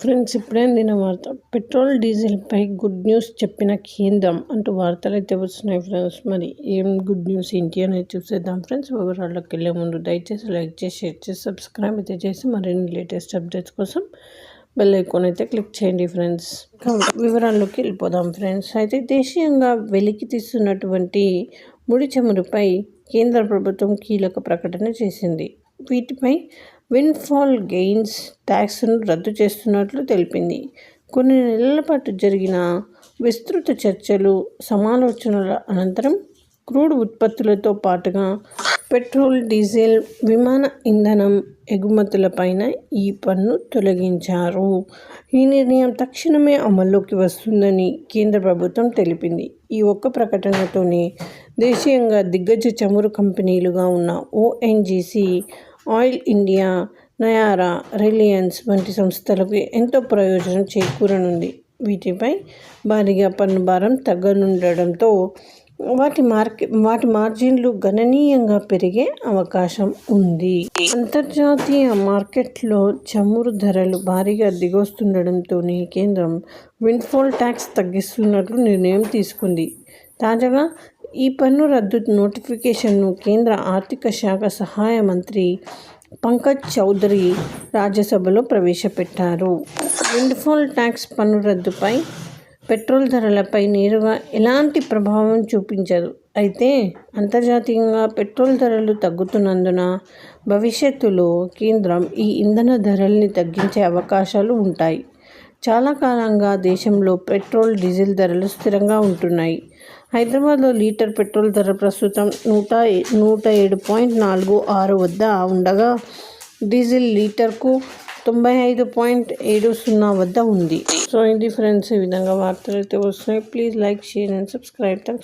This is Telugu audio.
ఫ్రెండ్స్, ఇప్పుడే అందిన వార్త. పెట్రోల్ డీజిల్పై గుడ్ న్యూస్ చెప్పిన కేంద్రం అంటూ వార్తలు అయితే వస్తున్నాయి ఫ్రెండ్స్. మరి ఏం గుడ్ న్యూస్ ఏంటి అనేది చూసేద్దాం ఫ్రెండ్స్. వివరాల్లోకి వెళ్ళే ముందు దయచేసి లైక్ చేసి షేర్ చేసి సబ్స్క్రైబ్ అయితే చేసి మరిన్ని లేటెస్ట్ అప్డేట్స్ కోసం బెల్ ఐకాన్ అయితే క్లిక్ చేయండి ఫ్రెండ్స్. వివరాల్లోకి వెళ్ళిపోదాం ఫ్రెండ్స్. అయితే దేశీయంగా వెలికి తీస్తున్నటువంటి ముడి చమురుపై కేంద్ర ప్రభుత్వం కీలక ప్రకటన చేసింది. వీటిపై విండ్ఫాల్ గెయిన్స్ ట్యాక్స్ను రద్దు చేస్తున్నట్లు తెలిపింది. కొన్ని నెలల పాటు జరిగిన విస్తృత చర్చలు, సమాలోచనల అనంతరం క్రూడ్ ఉత్పత్తులతో పాటుగా పెట్రోల్, డీజిల్, విమాన ఇంధనం ఎగుమతులపైన ఈ పన్ను తొలగించారు. ఈ నిర్ణయం తక్షణమే అమల్లోకి వస్తుందని కేంద్ర ప్రభుత్వం తెలిపింది. ఈ ఒక్క ప్రకటనతోనే దేశీయంగా దిగ్గజ చమురు కంపెనీలుగా ఉన్న ONGC, oil India, Nayara, Reliance వంటి సంస్థలకు ఎంతో ప్రయోజనం చేకూరనుంది. వీటిపై భారీగా పన్ను భారం తగ్గనుండడంతో వాటి మార్జిన్లు గణనీయంగా పెరిగే అవకాశం ఉంది. అంతర్జాతీయ మార్కెట్లో చమురు ధరలు భారీగా దిగొస్తుండడంతోనే కేంద్రం విండ్ఫాల్ ట్యాక్స్ తగ్గిస్తున్నట్లు నిర్ణయం తీసుకుంది. తాజాగా ఈ పన్ను రద్దు నోటిఫికేషన్ను కేంద్ర ఆర్థిక శాఖ సహాయ మంత్రి పంకజ్ చౌదరి రాజ్యసభలో ప్రవేశపెట్టారు. విండ్ఫాల్ ట్యాక్స్ పన్ను రద్దుపై పెట్రోల్ ధరలపై నేరుగా ఎలాంటి ప్రభావం చూపించదు. అయితే అంతర్జాతీయంగా పెట్రోల్ ధరలు తగ్గుతున్నందున భవిష్యత్తులో కేంద్రం ఈ ఇంధన ధరల్ని తగ్గించే అవకాశాలు ఉంటాయి. చాలా కాలంగా దేశంలో పెట్రోల్, డీజిల్ ధరలు స్థిరంగా ఉంటున్నాయి. హైదరాబాద్లో లీటర్ పెట్రోల్ ధర ప్రస్తుతం 107.46 వద్ద ఉండగా డీజిల్ లీటర్కు 95.70 వద్ద ఉంది. సో ఇది ఫ్రెండ్స్, ఈ విధంగా వార్తలు అయితే వస్తున్నాయి. Please like, share and subscribe. Thanks.